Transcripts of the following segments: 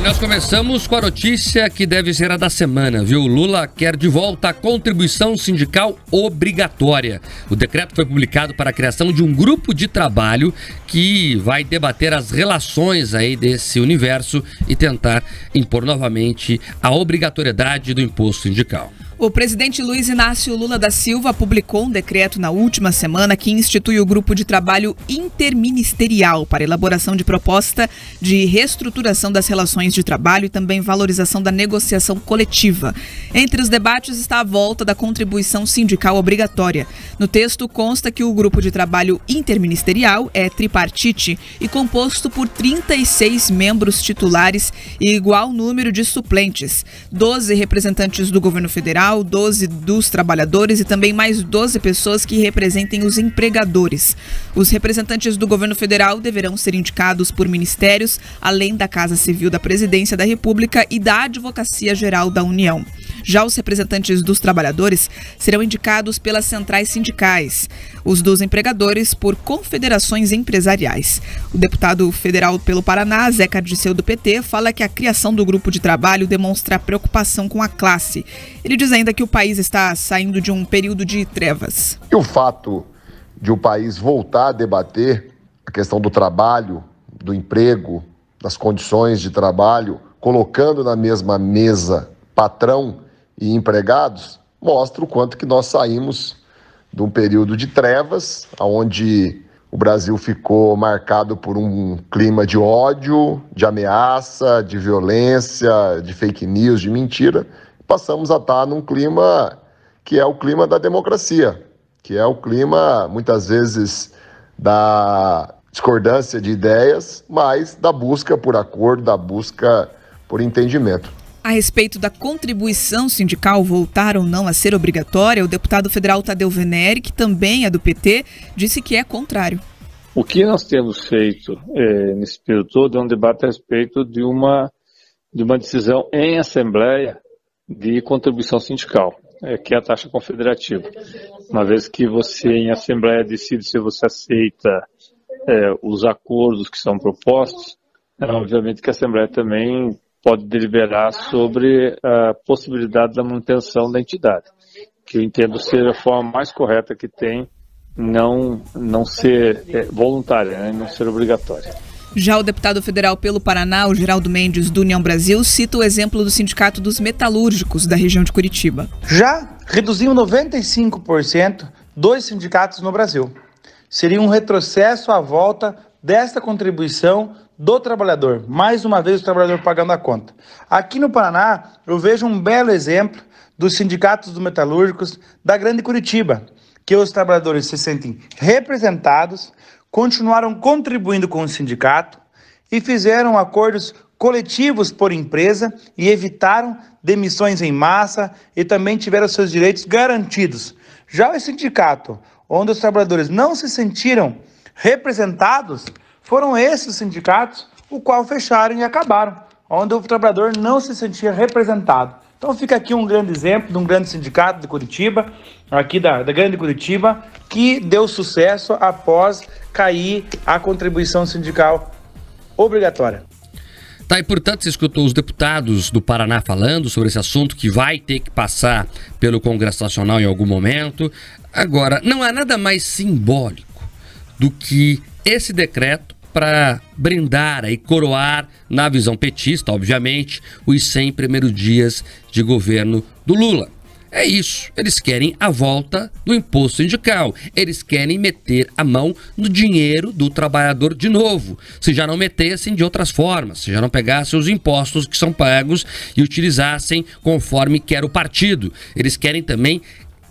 Nós começamos com a notícia que deve ser a da semana, viu? Lula quer de volta a contribuição sindical obrigatória. O decreto foi publicado para a criação de um grupo de trabalho que vai debater as relações aí desse universo e tentar impor novamente a obrigatoriedade do imposto sindical. O presidente Luiz Inácio Lula da Silva publicou um decreto na última semana que institui o grupo de trabalho interministerial para elaboração de proposta de reestruturação das relações de trabalho e também valorização da negociação coletiva. Entre os debates está a volta da contribuição sindical obrigatória. No texto consta que o grupo de trabalho interministerial é tripartite e composto por 36 membros titulares e igual número de suplentes, 12 representantes do governo federal, 12 dos trabalhadores e também mais 12 pessoas que representem os empregadores. Os representantes do governo federal deverão ser indicados por ministérios, além da Casa Civil da Presidência da República e da Advocacia Geral da União. Já os representantes dos trabalhadores serão indicados pelas centrais sindicais, os dos empregadores por confederações empresariais. O deputado federal pelo Paraná, Zeca Dirceu do PT, fala que a criação do grupo de trabalho demonstra preocupação com a classe. Ele diz ainda que o país está saindo de um período de trevas. E o fato de o país voltar a debater a questão do trabalho, do emprego, das condições de trabalho, colocando na mesma mesa patrão e empregados, mostra o quanto que nós saímos de um período de trevas, onde o Brasil ficou marcado por um clima de ódio, de ameaça, de violência, de fake news, de mentira. Passamos a estar num clima que é o clima da democracia, que é o clima, muitas vezes, da discordância de ideias, mas da busca por acordo, da busca por entendimento. A respeito da contribuição sindical voltar ou não a ser obrigatória, o deputado federal Tadeu Venere, que também é do PT, disse que é contrário. O que nós temos feito nesse período todo é um debate a respeito de uma decisão em assembleia de contribuição sindical, que é a taxa confederativa. Uma vez que você em assembleia decide se você aceita os acordos que são propostos, obviamente que a assembleia também pode deliberar sobre a possibilidade da manutenção da entidade, que eu entendo ser a forma mais correta que tem, não ser voluntária, não ser obrigatória. Já o deputado federal pelo Paraná, o Geraldo Mendes, do União Brasil, cita o exemplo do Sindicato dos Metalúrgicos da região de Curitiba. Já reduziu 95% dos sindicatos no Brasil. Seria um retrocesso à volta desta contribuição do trabalhador. Mais uma vez o trabalhador pagando a conta. Aqui no Paraná, eu vejo um belo exemplo dos sindicatos dos metalúrgicos da Grande Curitiba, que os trabalhadores se sentem representados, continuaram contribuindo com o sindicato e fizeram acordos coletivos por empresa e evitaram demissões em massa e também tiveram seus direitos garantidos. Já o sindicato, onde os trabalhadores não se sentiram representados, foram esses sindicatos o qual fecharam e acabaram, onde o trabalhador não se sentia representado. Então fica aqui um grande exemplo de um grande sindicato de Curitiba, aqui da Grande Curitiba, que deu sucesso após cair a contribuição sindical obrigatória. Tá, e portanto você escutou os deputados do Paraná falando sobre esse assunto que vai ter que passar pelo Congresso Nacional em algum momento. Agora, não há nada mais simbólico do que esse decreto para brindar e coroar, na visão petista, obviamente, os 100 primeiros dias de governo do Lula. É isso, eles querem a volta do imposto sindical, eles querem meter a mão no dinheiro do trabalhador de novo, se já não metessem de outras formas, se já não pegassem os impostos que são pagos e utilizassem conforme quer o partido. Eles querem também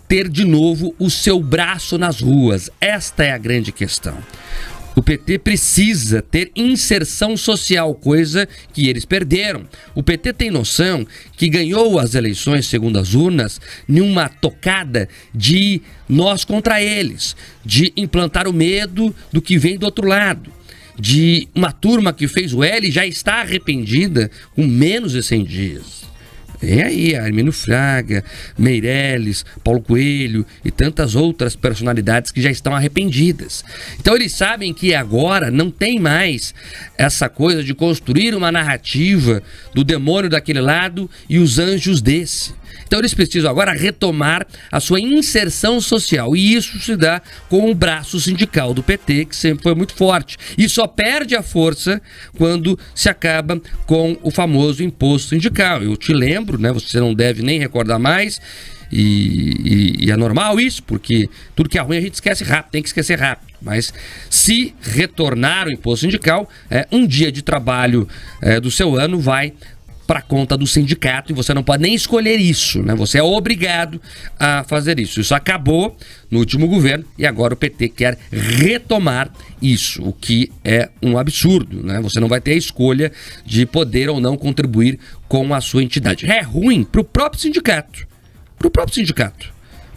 ter de novo o seu braço nas ruas, esta é a grande questão. O PT precisa ter inserção social, coisa que eles perderam. O PT tem noção que ganhou as eleições, segundo as urnas, numa tocada de nós contra eles, de implantar o medo do que vem do outro lado, de uma turma que fez o L e já está arrependida com menos de 100 dias. Vem aí Armínio Fraga, Meirelles, Paulo Coelho e tantas outras personalidades que já estão arrependidas. Então eles sabem que agora não tem mais essa coisa de construir uma narrativa do demônio daquele lado e os anjos desse. Então eles precisam agora retomar a sua inserção social, e isso se dá com o braço sindical do PT, que sempre foi muito forte, e só perde a força quando se acaba com o famoso imposto sindical. Eu te lembro, né, você não deve nem recordar mais, e é normal isso, porque tudo que é ruim a gente esquece rápido, tem que esquecer rápido. Mas se retornar o imposto sindical, um dia de trabalho do seu ano vai para conta do sindicato, e você não pode nem escolher isso, né? Você é obrigado a fazer isso. Isso acabou no último governo e agora o PT quer retomar isso, o que é um absurdo, né? Você não vai ter a escolha de poder ou não contribuir com a sua entidade. É ruim para o próprio sindicato,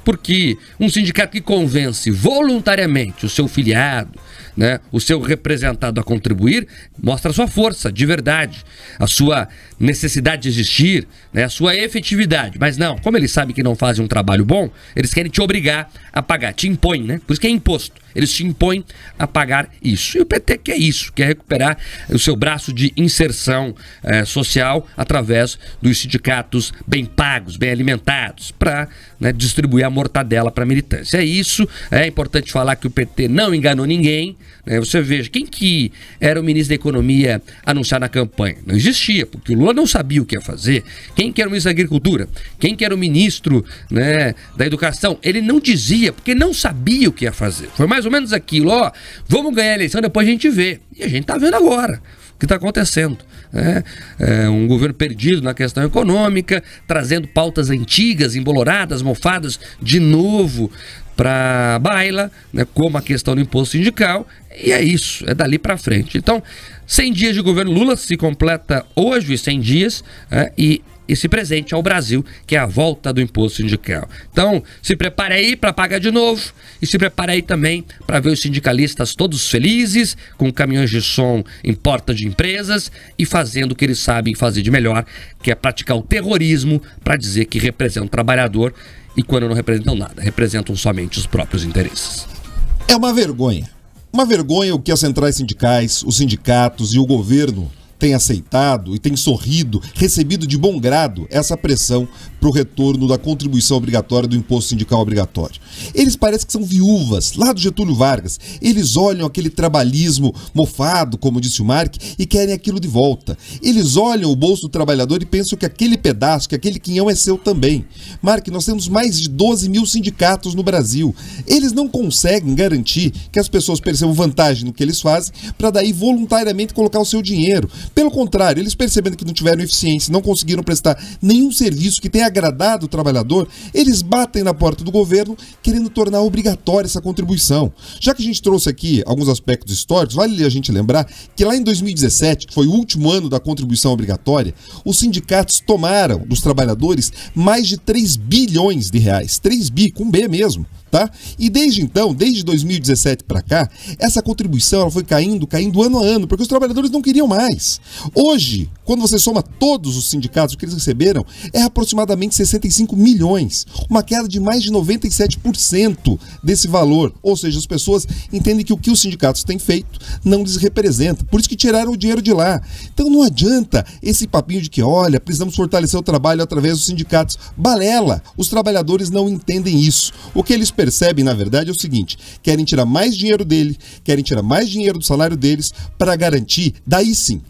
porque um sindicato que convence voluntariamente o seu filiado, né, o seu representado a contribuir, mostra a sua força de verdade, a sua necessidade de existir, né, a sua efetividade. Mas não, como eles sabem que não fazem um trabalho bom, eles querem te obrigar a pagar, te impõem, né? Por isso que é imposto. Eles te impõem a pagar isso. E o PT quer isso, quer recuperar o seu braço de inserção social através dos sindicatos bem pagos, bem alimentados, para, né, distribuir a mortadela para a militância. É isso, é importante falar que o PT não enganou ninguém, né? Você veja, quem que era o ministro da Economia anunciado na campanha? Não existia, porque o Lula não sabia o que ia fazer. Quem que era o ministro da Agricultura? Quem que era o ministro, né, da Educação? Ele não dizia, porque não sabia o que ia fazer. Foi mais ou menos aquilo, ó, vamos ganhar a eleição, depois a gente vê. E a gente tá vendo agora o que está acontecendo. Um governo perdido na questão econômica, trazendo pautas antigas, emboloradas, mofadas, de novo para a baila, né, como a questão do imposto sindical, e é isso, é dali para frente. Então, 100 dias de governo Lula se completa hoje, 100 dias, e esse presente ao Brasil, que é a volta do imposto sindical. Então, se prepare aí para pagar de novo, e se prepare aí também para ver os sindicalistas todos felizes, com caminhões de som em porta de empresas e fazendo o que eles sabem fazer de melhor, que é praticar o terrorismo para dizer que representam o trabalhador, e quando não representam nada, representam somente os próprios interesses. É uma vergonha. Uma vergonha o que as centrais sindicais, os sindicatos e o governo têm aceitado e têm sorrido, recebido de bom grado essa pressão para o retorno da contribuição obrigatória do imposto sindical obrigatório. Eles parecem que são viúvas lá do Getúlio Vargas. Eles olham aquele trabalhismo mofado, como disse o Mark, e querem aquilo de volta. Eles olham o bolso do trabalhador e pensam que aquele pedaço, que aquele quinhão é seu também. Mark, nós temos mais de 12 mil sindicatos no Brasil. Eles não conseguem garantir que as pessoas percebam vantagem no que eles fazem para daí voluntariamente colocar o seu dinheiro. Pelo contrário, eles percebendo que não tiveram eficiência, não conseguiram prestar nenhum serviço que tenha agradado o trabalhador, eles batem na porta do governo querendo tornar obrigatória essa contribuição. Já que a gente trouxe aqui alguns aspectos históricos, vale a gente lembrar que lá em 2017, que foi o último ano da contribuição obrigatória, os sindicatos tomaram dos trabalhadores mais de 3 bilhões de reais. 3 bi, com B mesmo. Tá? E desde então, desde 2017 para cá, essa contribuição ela foi caindo ano a ano, porque os trabalhadores não queriam mais. Hoje, quando você soma todos os sindicatos que eles receberam, é aproximadamente 65 milhões, uma queda de mais de 97% desse valor. Ou seja, as pessoas entendem que o que os sindicatos têm feito não lhes representa, por isso que tiraram o dinheiro de lá. Então não adianta esse papinho de que, olha, precisamos fortalecer o trabalho através dos sindicatos. Balela! Os trabalhadores não entendem isso. O que eles percebem, na verdade, é o seguinte: querem tirar mais dinheiro dele, querem tirar mais dinheiro do salário deles para garantir, daí sim,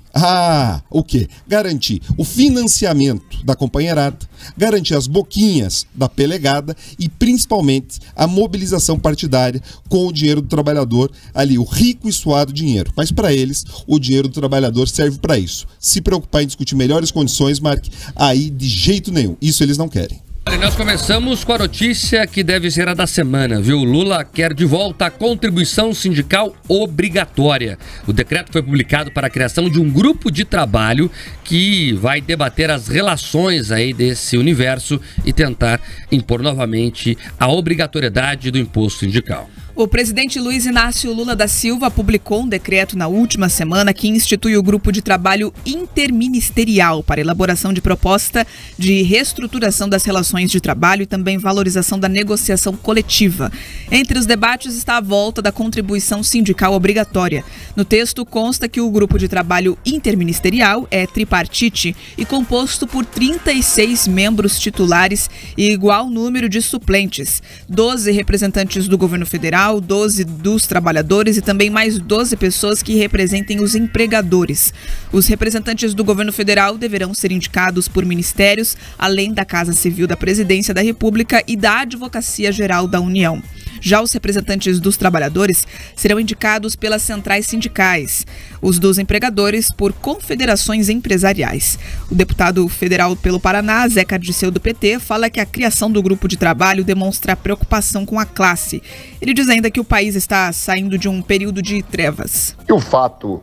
o quê? Garantir o financiamento da companheirada, garantir as boquinhas da pelegada e principalmente a mobilização partidária com o dinheiro do trabalhador ali, o rico e suado dinheiro. Mas para eles, o dinheiro do trabalhador serve para isso. Se preocupar em discutir melhores condições, Mark, aí de jeito nenhum. Isso eles não querem. Nós começamos com a notícia que deve ser a da semana, viu? Lula quer de volta a contribuição sindical obrigatória. O decreto foi publicado para a criação de um grupo de trabalho que vai debater as relações aí desse universo e tentar impor novamente a obrigatoriedade do imposto sindical. O presidente Luiz Inácio Lula da Silva publicou um decreto na última semana que institui o grupo de trabalho interministerial para elaboração de proposta de reestruturação das relações de trabalho e também valorização da negociação coletiva. Entre os debates está a volta da contribuição sindical obrigatória. No texto consta que o grupo de trabalho interministerial é tripartite e composto por 36 membros titulares e igual número de suplentes, 12 representantes do governo federal, 12 dos trabalhadores e também mais 12 pessoas que representem os empregadores. Os representantes do governo federal deverão ser indicados por ministérios, além da Casa Civil da Presidência da República e da Advocacia Geral da União. Já os representantes dos trabalhadores serão indicados pelas centrais sindicais, os dos empregadores por confederações empresariais. O deputado federal pelo Paraná, Zeca Dirceu do PT, fala que a criação do grupo de trabalho demonstra preocupação com a classe. Ele diz ainda que o país está saindo de um período de trevas. E o fato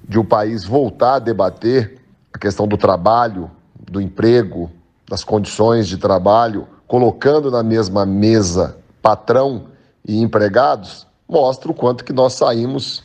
de o país voltar a debater a questão do trabalho, do emprego, das condições de trabalho, colocando na mesma mesa patrão e empregados, mostra o quanto que nós saímos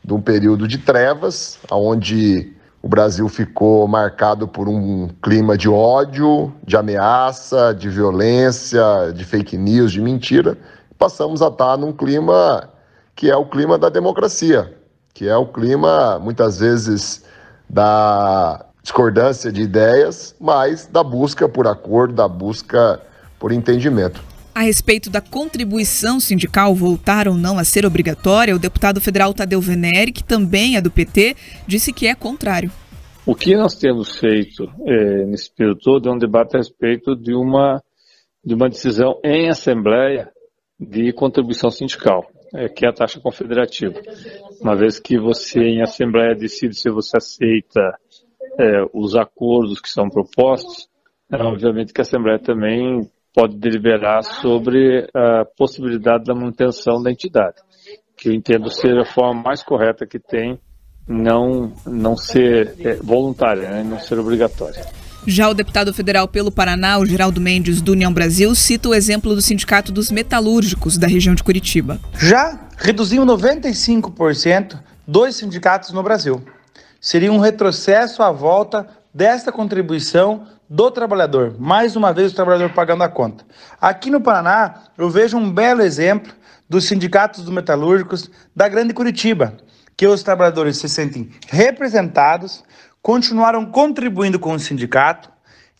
de um período de trevas, onde o Brasil ficou marcado por um clima de ódio, de ameaça, de violência, de fake news, de mentira. Passamos a estar num clima que é o clima da democracia, que é o clima, muitas vezes, da discordância de ideias, mas da busca por acordo, da busca por entendimento. A respeito da contribuição sindical voltar ou não a ser obrigatória, o deputado federal Tadeu Venere, que também é do PT, disse que é contrário. O que nós temos feito nesse período todo é um debate a respeito de uma decisão em assembleia de contribuição sindical, que é a taxa confederativa. Uma vez que você em assembleia decide se você aceita os acordos que são propostos, obviamente que a assembleia também pode deliberar sobre a possibilidade da manutenção da entidade, que eu entendo ser a forma mais correta que tem, não ser voluntária, né, não ser obrigatória. Já o deputado federal pelo Paraná, o Geraldo Mendes, do União Brasil, cita o exemplo do Sindicato dos Metalúrgicos da região de Curitiba. Já reduziu 95% dos sindicatos no Brasil. Seria um retrocesso à volta desta contribuição do trabalhador, mais uma vez o trabalhador pagando a conta. Aqui no Paraná, eu vejo um belo exemplo dos sindicatos dos metalúrgicos da Grande Curitiba, que os trabalhadores se sentem representados, continuaram contribuindo com o sindicato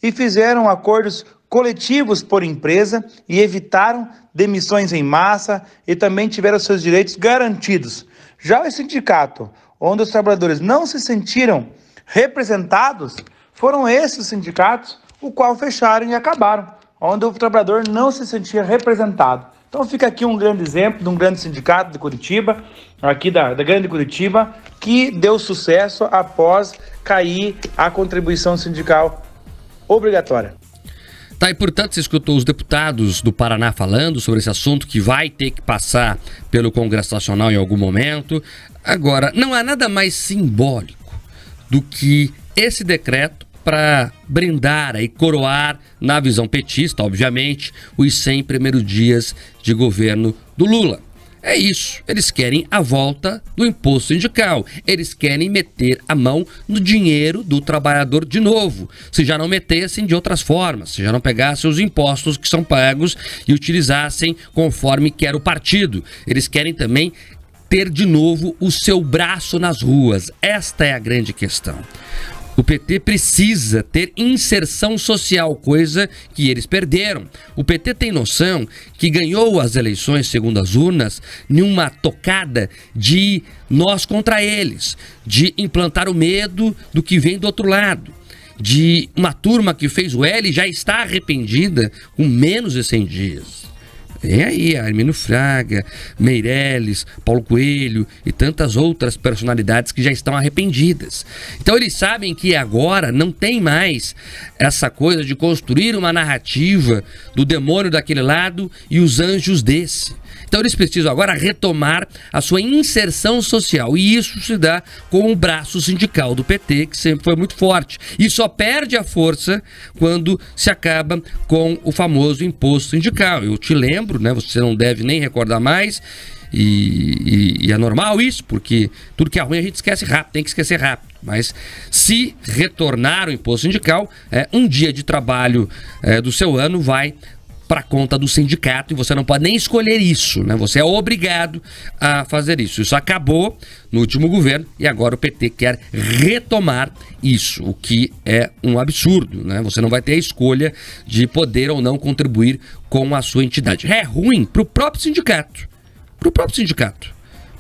e fizeram acordos coletivos por empresa e evitaram demissões em massa e também tiveram seus direitos garantidos. Já o sindicato, onde os trabalhadores não se sentiram representados, foram esses sindicatos o qual fecharam e acabaram, onde o trabalhador não se sentia representado. Então fica aqui um grande exemplo de um grande sindicato de Curitiba, aqui da Grande Curitiba, que deu sucesso após cair a contribuição sindical obrigatória. Tá, e portanto você escutou os deputados do Paraná falando sobre esse assunto que vai ter que passar pelo Congresso Nacional em algum momento. Agora, não há nada mais simbólico do que esse decreto para brindar e coroar, na visão petista, obviamente, os 100 primeiros dias de governo do Lula. É isso, eles querem a volta do imposto sindical, eles querem meter a mão no dinheiro do trabalhador de novo, se já não metessem de outras formas, se já não pegassem os impostos que são pagos e utilizassem conforme quer o partido. Eles querem também ter de novo o seu braço nas ruas, esta é a grande questão. O PT precisa ter inserção social, coisa que eles perderam. O PT tem noção que ganhou as eleições, segundo as urnas, numa tocada de nós contra eles, de implantar o medo do que vem do outro lado, de uma turma que fez o L e já está arrependida com menos de 100 dias. Tem aí Armínio Fraga, Meirelles, Paulo Coelho e tantas outras personalidades que já estão arrependidas. Então eles sabem que agora não tem mais essa coisa de construir uma narrativa do demônio daquele lado e os anjos desse. Então eles precisam agora retomar a sua inserção social, e isso se dá com o braço sindical do PT, que sempre foi muito forte, e só perde a força quando se acaba com o famoso imposto sindical. Eu te lembro, né, você não deve nem recordar mais, E é normal isso, porque tudo que é ruim a gente esquece rápido, tem que esquecer rápido. Mas se retornar o imposto sindical, um dia de trabalho do seu ano vai para conta do sindicato e você não pode nem escolher isso, né? Você é obrigado a fazer isso. Isso acabou no último governo e agora o PT quer retomar isso, o que é um absurdo, né? Você não vai ter a escolha de poder ou não contribuir com a sua entidade. É ruim para o próprio sindicato,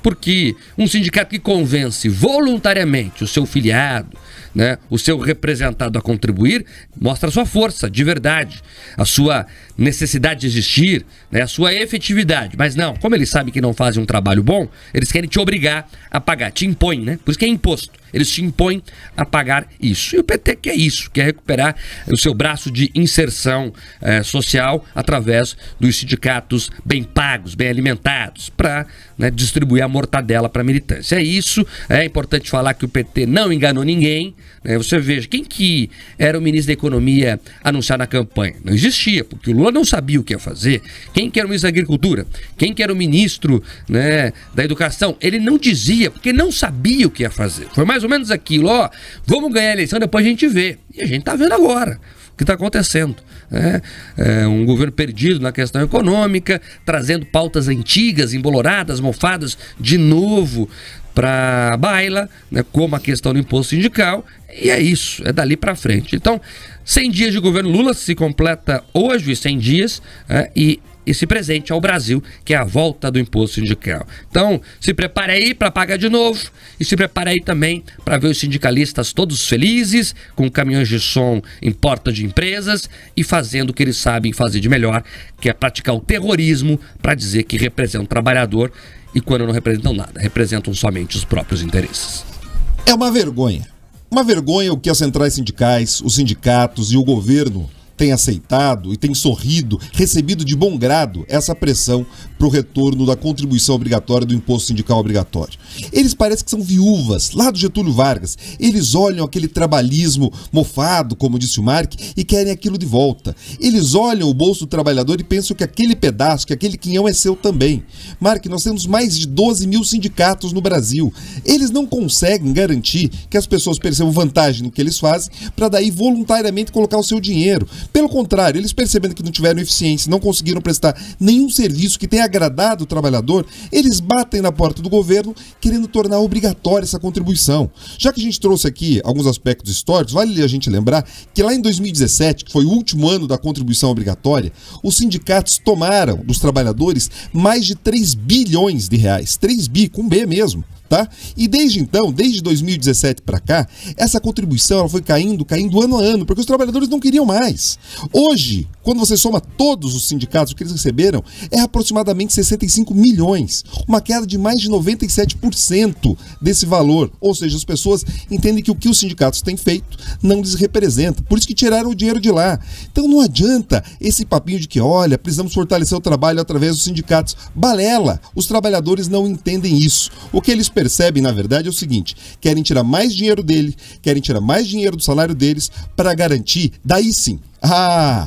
porque um sindicato que convence voluntariamente o seu filiado, né, o seu representado a contribuir, mostra a sua força de verdade, a sua necessidade de existir, né, a sua efetividade. Mas não, como eles sabem que não fazem um trabalho bom, eles querem te obrigar a pagar, te impõem, né? Por isso que é imposto. Eles te impõem a pagar isso. E o PT quer isso, quer recuperar o seu braço de inserção social através dos sindicatos bem pagos, bem alimentados, para, né, distribuir a mortadela para a militância. É isso, é importante falar que o PT não enganou ninguém. Né? Você veja, quem que era o ministro da Economia anunciado na campanha? Não existia, porque o Lula não sabia o que ia fazer. Quem que era o ministro da Agricultura? Quem que era o ministro, né, da Educação? Ele não dizia, porque não sabia o que ia fazer. Foi mais ou menos aquilo, ó, vamos ganhar a eleição, depois a gente vê. E a gente tá vendo agora o que está acontecendo. Um governo perdido na questão econômica, trazendo pautas antigas, emboloradas, mofadas, de novo para a baila, né, como a questão do imposto sindical, e é isso, é dali para frente. Então, 100 dias de governo Lula se completa hoje, 100 dias, e esse presente ao Brasil, que é a volta do imposto sindical. Então, se prepare aí para pagar de novo e se prepare aí também para ver os sindicalistas todos felizes, com caminhões de som em porta de empresas e fazendo o que eles sabem fazer de melhor, que é praticar o terrorismo para dizer que representam o trabalhador e quando não representam nada, representam somente os próprios interesses. É uma vergonha. Uma vergonha o que as centrais sindicais, os sindicatos e o governo tem aceitado e tem sorrido, recebido de bom grado essa pressão para o retorno da contribuição obrigatória do imposto sindical obrigatório. Eles parecem que são viúvas, lá do Getúlio Vargas. Eles olham aquele trabalhismo mofado, como disse o Mark, e querem aquilo de volta. Eles olham o bolso do trabalhador e pensam que aquele pedaço, que aquele quinhão é seu também. Mark, nós temos mais de 12 mil sindicatos no Brasil. Eles não conseguem garantir que as pessoas percebam vantagem no que eles fazem para daí voluntariamente colocar o seu dinheiro. Pelo contrário, eles percebendo que não tiveram eficiência, não conseguiram prestar nenhum serviço que tenha agradado o trabalhador, eles batem na porta do governo querendo tornar obrigatória essa contribuição. Já que a gente trouxe aqui alguns aspectos históricos, vale a gente lembrar que lá em 2017, que foi o último ano da contribuição obrigatória, os sindicatos tomaram dos trabalhadores mais de 3 bilhões de reais. 3 bi, com B mesmo. Tá? E desde então, desde 2017 para cá, essa contribuição ela foi caindo ano a ano, porque os trabalhadores não queriam mais. Hoje, quando você soma todos os sindicatos, o que eles receberam é aproximadamente 65 milhões, uma queda de mais de 97% desse valor. Ou seja, as pessoas entendem que o que os sindicatos têm feito não lhes representa, por isso que tiraram o dinheiro de lá. Então não adianta esse papinho de que, olha, precisamos fortalecer o trabalho através dos sindicatos. Balela, os trabalhadores não entendem isso. O que eles percebem, na verdade, é o seguinte: querem tirar mais dinheiro dele, querem tirar mais dinheiro do salário deles para garantir, daí sim,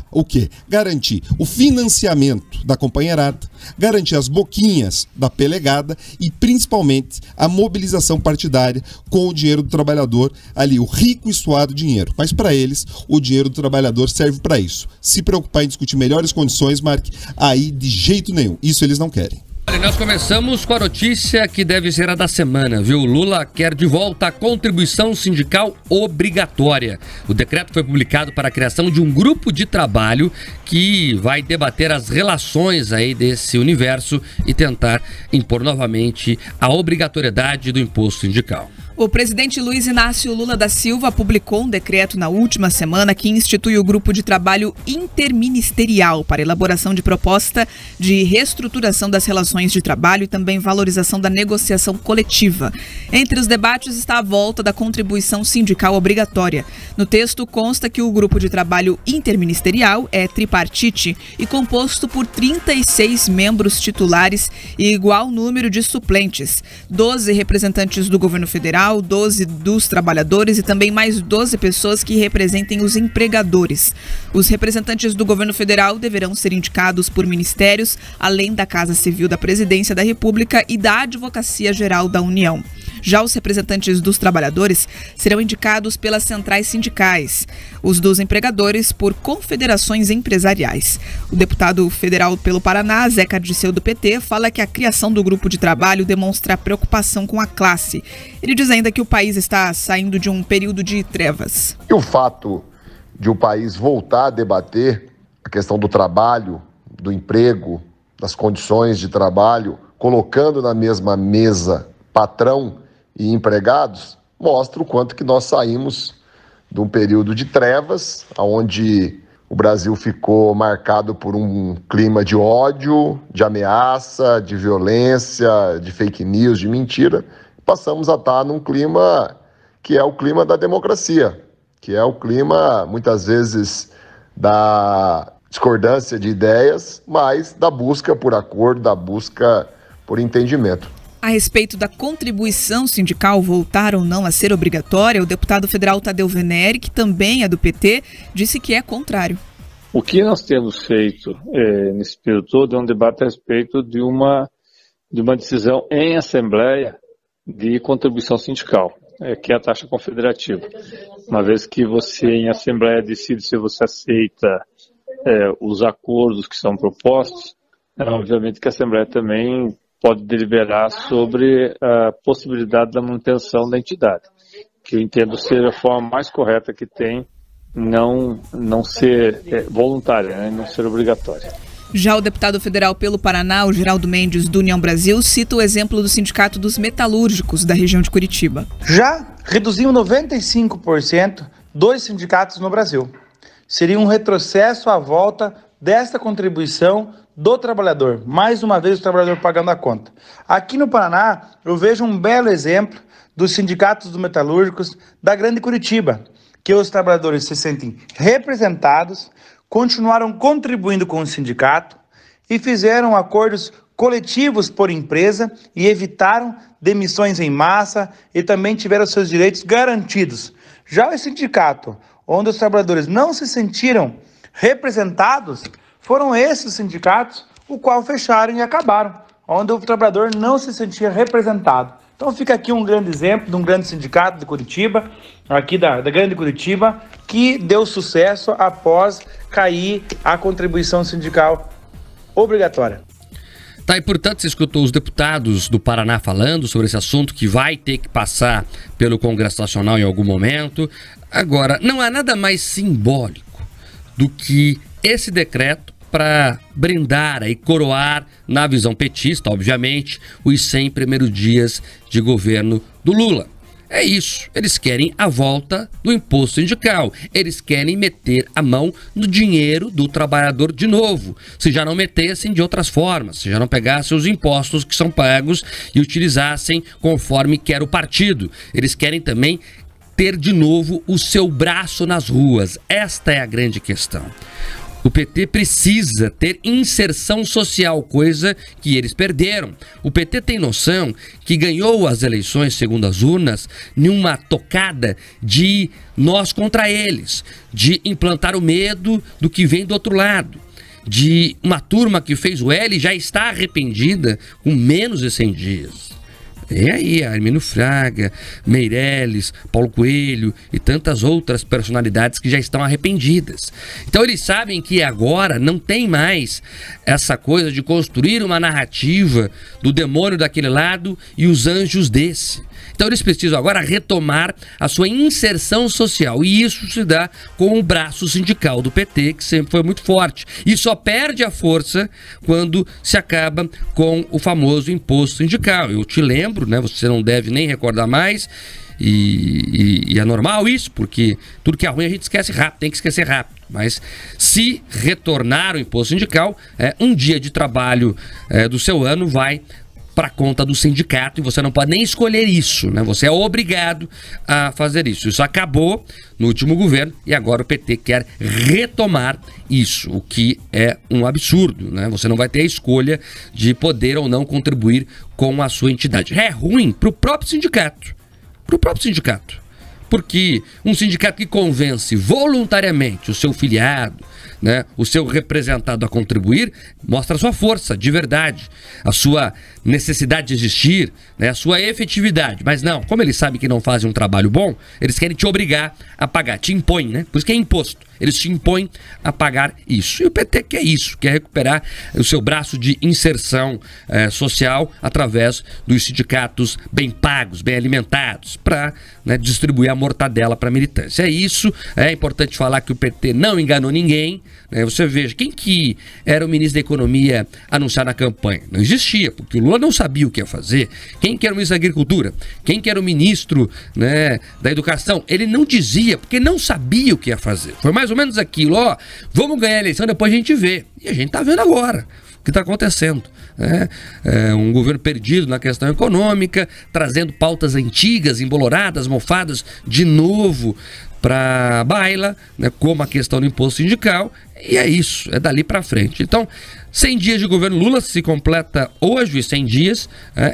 o quê? Garantir o financiamento da companheirada, garantir as boquinhas da pelegada e principalmente a mobilização partidária com o dinheiro do trabalhador ali, o rico e suado dinheiro. Mas para eles, o dinheiro do trabalhador serve para isso. Se preocupar em discutir melhores condições, Mark, aí de jeito nenhum. Isso eles não querem. Nós começamos com a notícia que deve ser a da semana, viu? Lula quer de volta a contribuição sindical obrigatória. O decreto foi publicado para a criação de um grupo de trabalho que vai debater as relações aí desse universo e tentar impor novamente a obrigatoriedade do imposto sindical. O presidente Luiz Inácio Lula da Silva publicou um decreto na última semana que institui o grupo de trabalho interministerial para elaboração de proposta de reestruturação das relações de trabalho e também valorização da negociação coletiva. Entre os debates está a volta da contribuição sindical obrigatória. No texto consta que o grupo de trabalho interministerial é tripartite e composto por 36 membros titulares e igual número de suplentes, 12 representantes do governo federal, nacional, 12 dos trabalhadores e também mais 12 pessoas que representem os empregadores. Os representantes do governo federal deverão ser indicados por ministérios, além da Casa Civil da Presidência da República e da Advocacia Geral da União. Já os representantes dos trabalhadores serão indicados pelas centrais sindicais, os dos empregadores por confederações empresariais. O deputado federal pelo Paraná, Zeca Dirceu do PT, fala que a criação do grupo de trabalho demonstra preocupação com a classe. Ele diz ainda que o país está saindo de um período de trevas. E o fato de o país voltar a debater a questão do trabalho, do emprego, das condições de trabalho, colocando na mesma mesa patrão e empregados, mostra o quanto que nós saímos de um período de trevas, onde o Brasil ficou marcado por um clima de ódio, de ameaça, de violência, de fake news, de mentira. Passamos a estar num clima que é o clima da democracia, que é o clima, muitas vezes, da discordância de ideias, mas da busca por acordo, da busca por entendimento. A respeito da contribuição sindical voltar ou não a ser obrigatória, o deputado federal Tadeu Venere, que também é do PT, disse que é contrário. O que nós temos feito nesse período todo é um debate a respeito de uma decisão em assembleia de contribuição sindical, que é a taxa confederativa. Uma vez que você em assembleia decide se você aceita os acordos que são propostos, obviamente que a assembleia também pode deliberar sobre a possibilidade da manutenção da entidade, que eu entendo ser a forma mais correta que tem, não ser voluntária, né, não ser obrigatória. Já o deputado federal pelo Paraná, o Geraldo Mendes, do União Brasil, cita o exemplo do Sindicato dos Metalúrgicos da região de Curitiba. Já reduziu 95% dos sindicatos no Brasil. Seria um retrocesso à volta desta contribuição do trabalhador, mais uma vez o trabalhador pagando a conta. Aqui no Paraná, eu vejo um belo exemplo dos sindicatos dos metalúrgicos da Grande Curitiba, que os trabalhadores se sentem representados, continuaram contribuindo com o sindicato e fizeram acordos coletivos por empresa e evitaram demissões em massa e também tiveram seus direitos garantidos. Já o sindicato, onde os trabalhadores não se sentiram representados, foram esses sindicatos o qual fecharam e acabaram, onde o trabalhador não se sentia representado. Então fica aqui um grande exemplo de um grande sindicato de Curitiba, aqui da Grande Curitiba, que deu sucesso após cair a contribuição sindical obrigatória. Tá, e portanto você escutou os deputados do Paraná falando sobre esse assunto que vai ter que passar pelo Congresso Nacional em algum momento. Agora, não há nada mais simbólico do que esse decreto para brindar e coroar, na visão petista, obviamente, os 100 primeiros dias de governo do Lula. É isso, eles querem a volta do imposto sindical, eles querem meter a mão no dinheiro do trabalhador de novo, se já não metessem de outras formas, se já não pegassem os impostos que são pagos e utilizassem conforme quer o partido. Eles querem também ter de novo o seu braço nas ruas, esta é a grande questão. O PT precisa ter inserção social, coisa que eles perderam. O PT tem noção que ganhou as eleições, segundo as urnas, numa tocada de nós contra eles, de implantar o medo do que vem do outro lado, de uma turma que fez o L e já está arrependida com menos de 100 dias. E aí, Armínio Fraga, Meirelles, Paulo Coelho e tantas outras personalidades que já estão arrependidas. Então eles sabem que agora não tem mais essa coisa de construir uma narrativa do demônio daquele lado e os anjos desse. Então eles precisam agora retomar a sua inserção social, e isso se dá com o braço sindical do PT, que sempre foi muito forte, e só perde a força quando se acaba com o famoso imposto sindical. Eu te lembro, né, você não deve nem recordar mais, e é normal isso, porque tudo que é ruim a gente esquece rápido, tem que esquecer rápido. Mas se retornar o imposto sindical, um dia de trabalho do seu ano vai para conta do sindicato, e você não pode nem escolher isso, né? Você é obrigado a fazer isso. Isso acabou no último governo e agora o PT quer retomar isso, o que é um absurdo, né? Você não vai ter a escolha de poder ou não contribuir com a sua entidade. É ruim para o próprio sindicato, para o próprio sindicato. Porque um sindicato que convence voluntariamente o seu filiado, né, o seu representado a contribuir, mostra a sua força de verdade, a sua necessidade de existir, né, a sua efetividade. Mas não, como eles sabem que não fazem um trabalho bom, eles querem te obrigar a pagar, te impõem, né? Por isso que é imposto. Eles te impõem a pagar isso. E o PT quer isso, quer recuperar o seu braço de inserção social através dos sindicatos bem pagos, bem alimentados, para, né, distribuir a mortadela para a militância. É isso, é importante falar que o PT não enganou ninguém. Né? Você veja, quem que era o ministro da Economia anunciado na campanha? Não existia, porque o Lula não sabia o que ia fazer. Quem que era o ministro da Agricultura? Quem que era o ministro, né, da Educação? Ele não dizia, porque não sabia o que ia fazer. Foi mais ou menos aquilo, ó, vamos ganhar a eleição, depois a gente vê. E a gente tá vendo agora o que está acontecendo. Né? Um governo perdido na questão econômica, trazendo pautas antigas, emboloradas, mofadas, de novo para a baila, né, como a questão do imposto sindical, e é isso, é dali para frente. Então, 100 dias de governo Lula se completa hoje, 100 dias,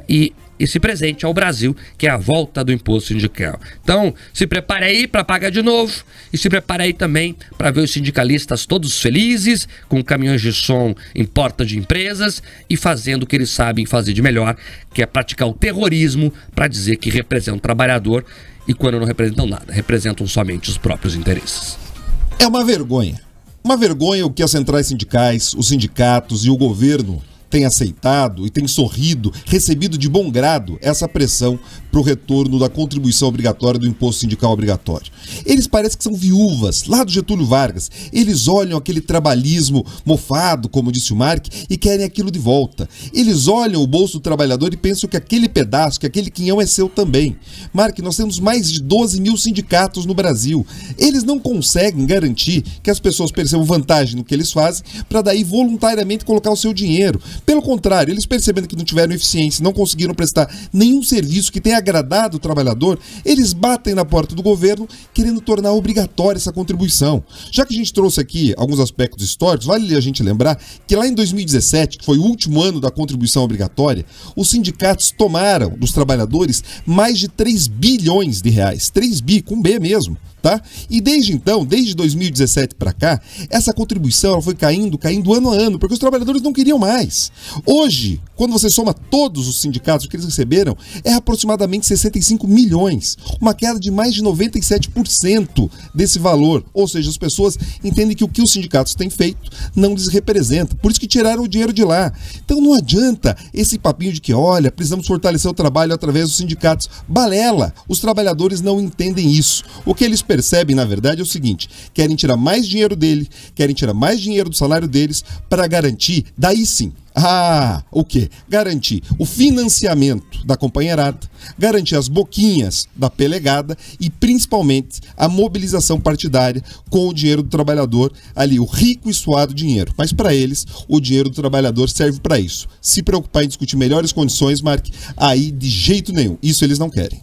e esse presente ao Brasil, que é a volta do imposto sindical. Então, se prepare aí para pagar de novo e se prepare aí também para ver os sindicalistas todos felizes, com caminhões de som em porta de empresas e fazendo o que eles sabem fazer de melhor, que é praticar o terrorismo para dizer que representam o trabalhador e quando não representam nada, representam somente os próprios interesses. É uma vergonha. Uma vergonha o que as centrais sindicais, os sindicatos e o governo tem aceitado e tem sorrido, recebido de bom grado essa pressão para o retorno da contribuição obrigatória do imposto sindical obrigatório. Eles parecem que são viúvas, lá do Getúlio Vargas. Eles olham aquele trabalhismo mofado, como disse o Mark, e querem aquilo de volta. Eles olham o bolso do trabalhador e pensam que aquele pedaço, que aquele quinhão é seu também. Mark, nós temos mais de 12 mil sindicatos no Brasil. Eles não conseguem garantir que as pessoas percebam vantagem no que eles fazem para daí voluntariamente colocar o seu dinheiro. Pelo contrário, eles percebendo que não tiveram eficiência, não conseguiram prestar nenhum serviço que tenha agradado o trabalhador, eles batem na porta do governo querendo tornar obrigatória essa contribuição. Já que a gente trouxe aqui alguns aspectos históricos, vale a gente lembrar que lá em 2017, que foi o último ano da contribuição obrigatória, os sindicatos tomaram dos trabalhadores mais de 3 bilhões de reais. 3 bi, com B mesmo. Tá? E desde então, desde 2017 para cá, essa contribuição ela foi caindo ano a ano, porque os trabalhadores não queriam mais. Hoje, quando você soma todos os sindicatos que eles receberam, é aproximadamente 65 milhões, uma queda de mais de 97% desse valor. Ou seja, as pessoas entendem que o que os sindicatos têm feito não lhes representa, por isso que tiraram o dinheiro de lá. Então não adianta esse papinho de que, olha, precisamos fortalecer o trabalho através dos sindicatos. Balela! Os trabalhadores não entendem isso. O que eles percebem, na verdade, é o seguinte: querem tirar mais dinheiro dele, querem tirar mais dinheiro do salário deles para garantir, daí sim, o quê? Garantir o financiamento da companheirada, garantir as boquinhas da pelegada e principalmente a mobilização partidária com o dinheiro do trabalhador ali, o rico e suado dinheiro. Mas para eles, o dinheiro do trabalhador serve para isso. Se preocupar em discutir melhores condições, Mark, aí de jeito nenhum. Isso eles não querem.